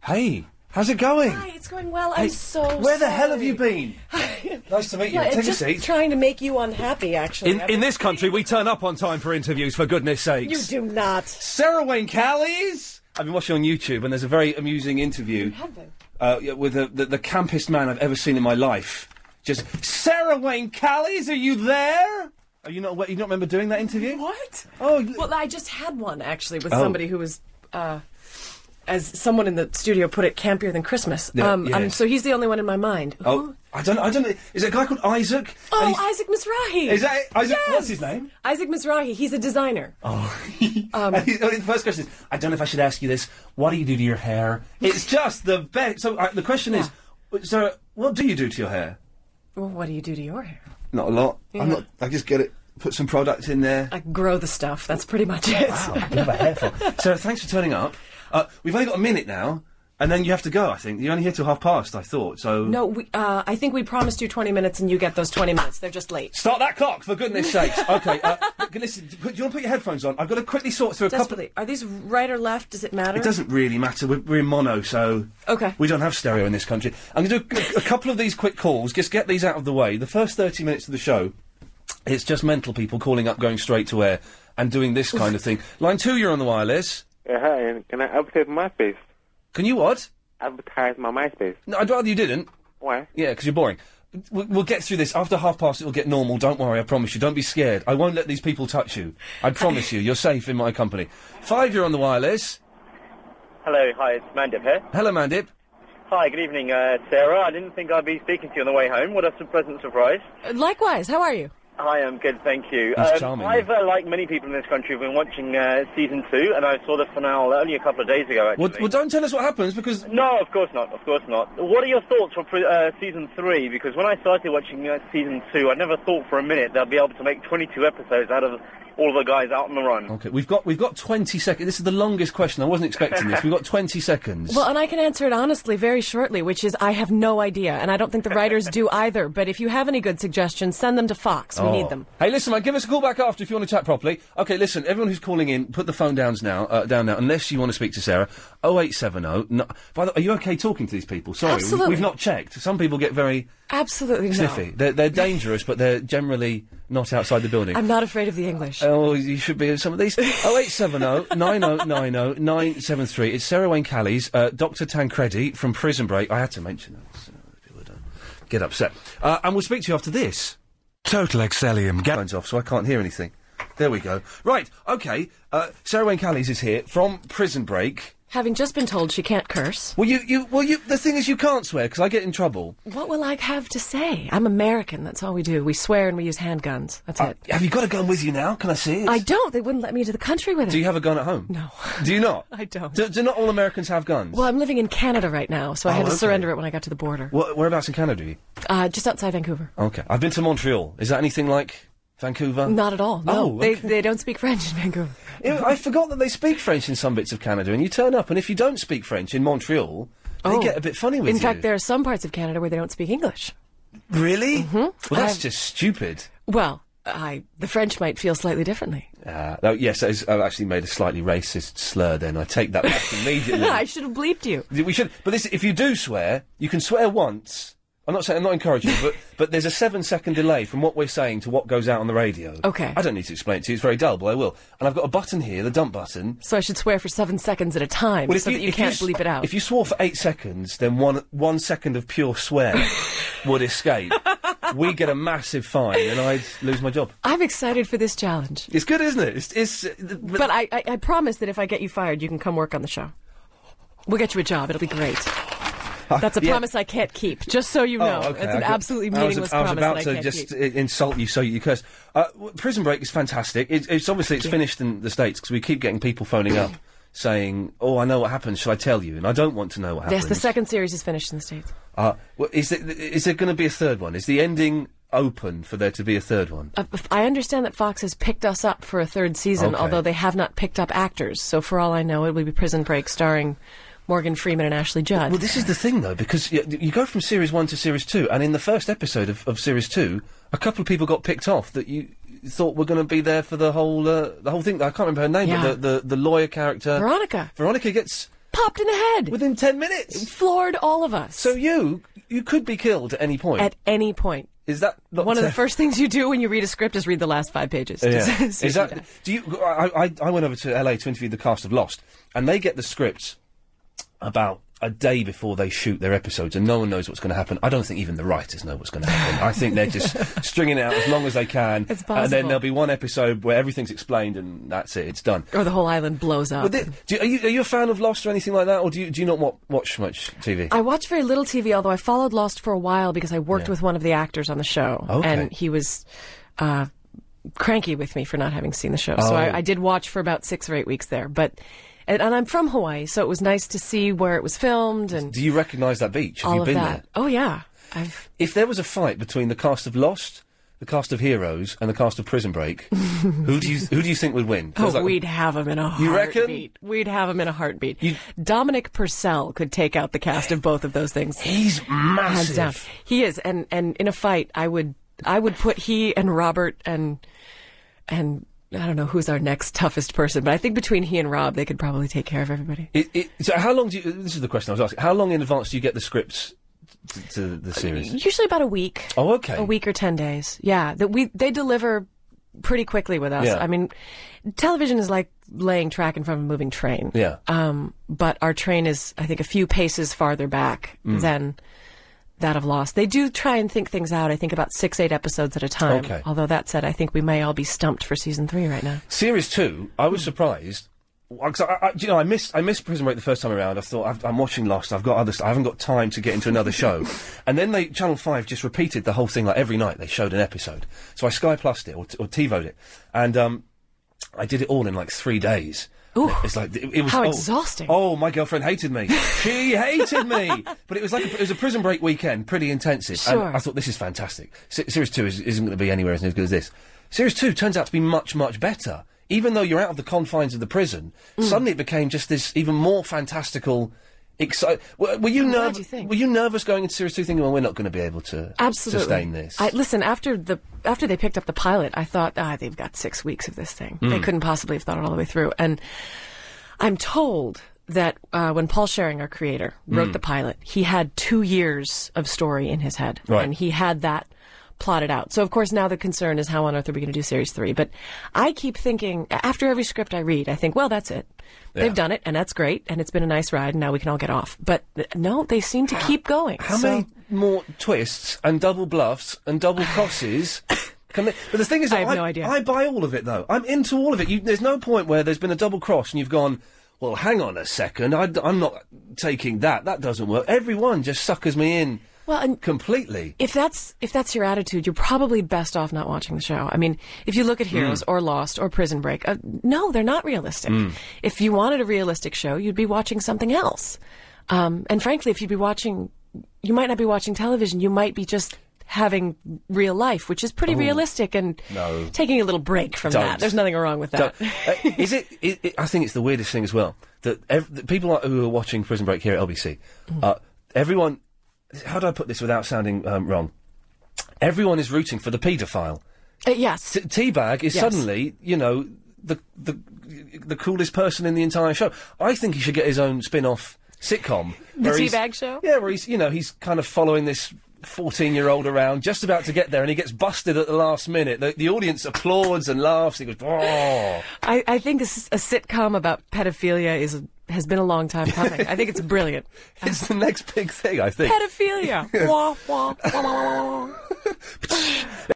Hey, how's it going? Hi, it's going well. I'm so Where the sorry. hell have you been? Nice to meet you. Take a just seat. trying to make you unhappy, actually. In this country, we turn up on time for interviews, for goodness sakes. You do not. Sarah Wayne Callies! I've been watching on YouTube, and there's a very amusing interview. You have been. With the campest man I've ever seen in my life. Just, Sarah Wayne Callies, are you there? Are you not? You don't remember doing that interview? What? Oh, well, I just had one actually with somebody who was, as someone in the studio put it, campier than Christmas. Yes. So he's the only one in my mind. Oh, I don't know. Is it a guy called Isaac? Oh, Isaac Mizrahi. Is that Isaac? Yes. What's his name? Isaac Mizrahi. He's a designer. Oh. The first question is, I don't know if I should ask you this. What do you do to your hair? It's just the best. So the question is, Sarah, what do you do to your hair? Well, what do you do to your hair? Not a lot. Yeah. I just get it. Put some product in there. I grow the stuff. That's pretty much it. Wow, you have a hair fall. Sarah, thanks for turning up. We've only got a minute now, and then you have to go, I think. You're only here till 5:30, I thought, so... No, I think we promised you 20 minutes, and you get those 20 minutes. They're just late. Start that clock, for goodness sakes. OK, listen, do you want to put your headphones on? I've got to quickly sort through a couple... Are these right or left? Does it matter? It doesn't really matter. We're in mono, so... OK. We don't have stereo in this country. I'm going to do a couple of these quick calls, just get these out of the way. The first 30 minutes of the show, it's just mental people calling up, going straight to air, and doing this kind of thing. Line 2, you're on the wireless. Yeah, hi, and can I advertise my MySpace? Can you what? Advertise my MySpace. No, I'd rather you didn't. Why? Yeah, because you're boring. We'll get through this. After 5:30, it will get normal. Don't worry, I promise you. Don't be scared. I won't let these people touch you. I promise you. You're safe in my company. 5, you're on the wireless. Hello, hi, it's Mandip here. Hello, Mandip. Hi, good evening, Sarah. I didn't think I'd be speaking to you on the way home. What a pleasant surprise. Likewise, how are you? Hi, I'm good, thank you. That's charming. I've, like many people in this country, been watching Season 2, and I saw the finale only a couple of days ago, actually. Well, don't tell us what happens, because... No, of course not, of course not. What are your thoughts for Season 3? Because when I started watching Season 2, I never thought for a minute they'll be able to make 22 episodes out of all the guys out on the run. OK, we've got 20 seconds. This is the longest question. I wasn't expecting this. We've got 20 seconds. Well, and I can answer it honestly very shortly, which is I have no idea, and I don't think the writers do either. But if you have any good suggestions, send them to Fox. We need them. Hey, listen, man, give us a call back after if you want to chat properly. OK, listen, everyone who's calling in, put the phone down now, unless you want to speak to Sarah. 0870... No, by the way, are you OK talking to these people? Sorry, Absolutely. We've not checked. Some people get very... Absolutely sniffy. no. They're dangerous, but they're generally not outside the building. I'm not afraid of the English. Oh, you should be in some of these. 0870 9090 973. It's Sarah Wayne Callies, Dr. Tancredi from Prison Break. I had to mention that, so people don't get upset. And we'll speak to you after this. Total Excellium. Phone's off, so I can't hear anything. There we go. Right, OK. Sarah Wayne Callies is here from Prison Break. Having just been told she can't curse. Well, the thing is you can't swear, because I get in trouble. What will I have to say? I'm American, that's all we do. We swear and we use handguns. That's it. Have you got a gun with you now? Can I see it? I don't. They wouldn't let me into the country with it. Do you have a gun at home? No. Do you not? I don't. Do not all Americans have guns? Well, I'm living in Canada right now, so I had to surrender it when I got to the border. Whereabouts in Canada are you? Just outside Vancouver. OK. I've been to Montreal. Is that anything like Vancouver? Not at all. No, Oh, okay. they don't speak French in Vancouver. I forgot that they speak French in some bits of Canada, and you turn up, and if you don't speak French in Montreal, they get a bit funny with you. In fact, there are some parts of Canada where they don't speak English. Really? Mm-hmm. Well, that's just stupid. Well, the French might feel slightly differently. Yes, I've actually made a slightly racist slur then. I take that back immediately. I should have bleeped you. We should. But if you do swear, you can swear once. I'm not encouraging you, but there's a 7-second delay from what we're saying to what goes out on the radio. OK. I don't need to explain it to you, it's very dull, but I will. And I've got a button here, the dump button. So I should swear for 7 seconds at a time, so that you can't bleep it out. If you swore for 8 seconds, then one second of pure swear would escape. We get a massive fine, and I'd lose my job. I'm excited for this challenge. It's good, isn't it? But I promise that if I get you fired, you can come work on the show. We'll get you a job, it'll be great. That's a promise I can't keep, just so you know. Okay. It's an absolutely meaningless promise that I can't keep. I was about to just insult you so you curse. Prison Break is fantastic. It's obviously finished in the States, because we keep getting people phoning up saying, oh, I know what happens, shall I tell you? And I don't want to know what happens. Yes, the second series is finished in the States. Well, is there going to be a third one? Is the ending open for there to be a third one? I understand that Fox has picked us up for a third season, although they have not picked up actors. So for all I know, it will be Prison Break starring Morgan Freeman and Ashley Judd. Well, this is the thing, though, because you go from Series 1 to Series 2, and in the first episode of Series 2, a couple of people got picked off that you thought were going to be there for the whole thing. I can't remember her name, but the lawyer character... Veronica. Veronica gets popped in the head. Within 10 minutes? Floored all of us. So you could be killed at any point? At any point. Is that not one of the first things you do when you read a script is read the last 5 pages? Yeah. Is that? Do you? I went over to LA to interview the cast of Lost, and they get the scripts about a day before they shoot their episodes, and no one knows what's going to happen. I don't think even the writers know what's going to happen. I think they're just stringing it out as long as they can. It's possible. And then there'll be one episode where everything's explained, and that's it. It's done. Or the whole island blows up. Are you a fan of Lost or anything like that, or do you not watch much TV? I watch very little TV, although I followed Lost for a while because I worked with one of the actors on the show, and he was cranky with me for not having seen the show. So I did watch for about 6 or 8 weeks there, but. And I'm from Hawaii, so it was nice to see where it was filmed. And do you recognise that beach? Have all you been of that. there? Oh, yeah. If there was a fight between the cast of Lost, the cast of Heroes, and the cast of Prison Break, who do you think would win? We'd have them in a heartbeat. You reckon? We'd have them in a heartbeat. Dominic Purcell could take out the cast of both of those things. He's massive. Hands down. He is, and in a fight, I would put he and Robert and I don't know who's our next toughest person, but I think between he and Rob, they could probably take care of everybody. So how long this is the question I was asking, how long in advance do you get the scripts to the series? Usually about a week. Oh, okay. A week or 10 days. Yeah. They deliver pretty quickly with us. Yeah. I mean, television is like laying track in front of a moving train. Yeah. But our train is, I think, a few paces farther back than that of Lost. They do try and think things out, I think, about 6-8 episodes at a time. Okay. Although that said, I think we may all be stumped for season 3 right now. Series 2, I was surprised. I missed Prison Break the first time around. I thought, I'm watching Lost, I've got other stuff, I haven't got time to get into another show. And then Channel 5 just repeated the whole thing, like every night they showed an episode. So I Sky Plus'd it, or TiVo'd it. And I did it all in like 3 days. Ooh, it's like it was how exhausting! Oh, my girlfriend hated me. She hated me. But it was like it was a Prison Break weekend, pretty intensive. Sure. And I thought this is fantastic. Series 2 isn't going to be anywhere as good as this. Series 2 turns out to be much better. Even though you're out of the confines of the prison, suddenly it became just this even more fantastical. Were you nervous going into Series 2 thinking, well, we're not going to be able to sustain this? Listen, after they picked up the pilot, I thought, they've got 6 weeks of this thing. They couldn't possibly have thought it all the way through. And I'm told that when Paul Schering, our creator, wrote the pilot, he had 2 years of story in his head. Right. And he had that plotted out. So, of course, now the concern is how on earth are we going to do Series 3? But I keep thinking, after every script I read, I think, well, that's it. Yeah. They've done it, and that's great, and it's been a nice ride, and now we can all get off. But no, they seem to keep going. How many more twists and double bluffs and double crosses can they... But the thing is, I have no idea. I buy all of it, though. I'm into all of it. There's no point where there's been a double cross and you've gone, well, hang on a second, I'm not taking that. That doesn't work. Everyone just suckers me in. Well, and completely. If that's your attitude, you're probably best off not watching the show. I mean, if you look at Heroes or Lost or Prison Break, no, they're not realistic. If you wanted a realistic show, you'd be watching something else. And frankly, if you'd be watching, you might not be watching television. You might be just having real life, which is pretty realistic, and taking a little break from that. There's nothing wrong with that. I think it's the weirdest thing as well that the people who are watching Prison Break here at LBC, everyone. How do I put this without sounding wrong? Everyone is rooting for the paedophile. Yes. Teabag is suddenly, the coolest person in the entire show. I think he should get his own spin-off sitcom. The Teabag show? Yeah, where he's kind of following this 14-year-old around, just about to get there, and he gets busted at the last minute. The audience applauds and laughs. He goes, oh. I think a sitcom about pedophilia has been a long time coming. I think it's brilliant. It's the next big thing, I think. Pedophilia. Wah, wah, wah, wah, wah.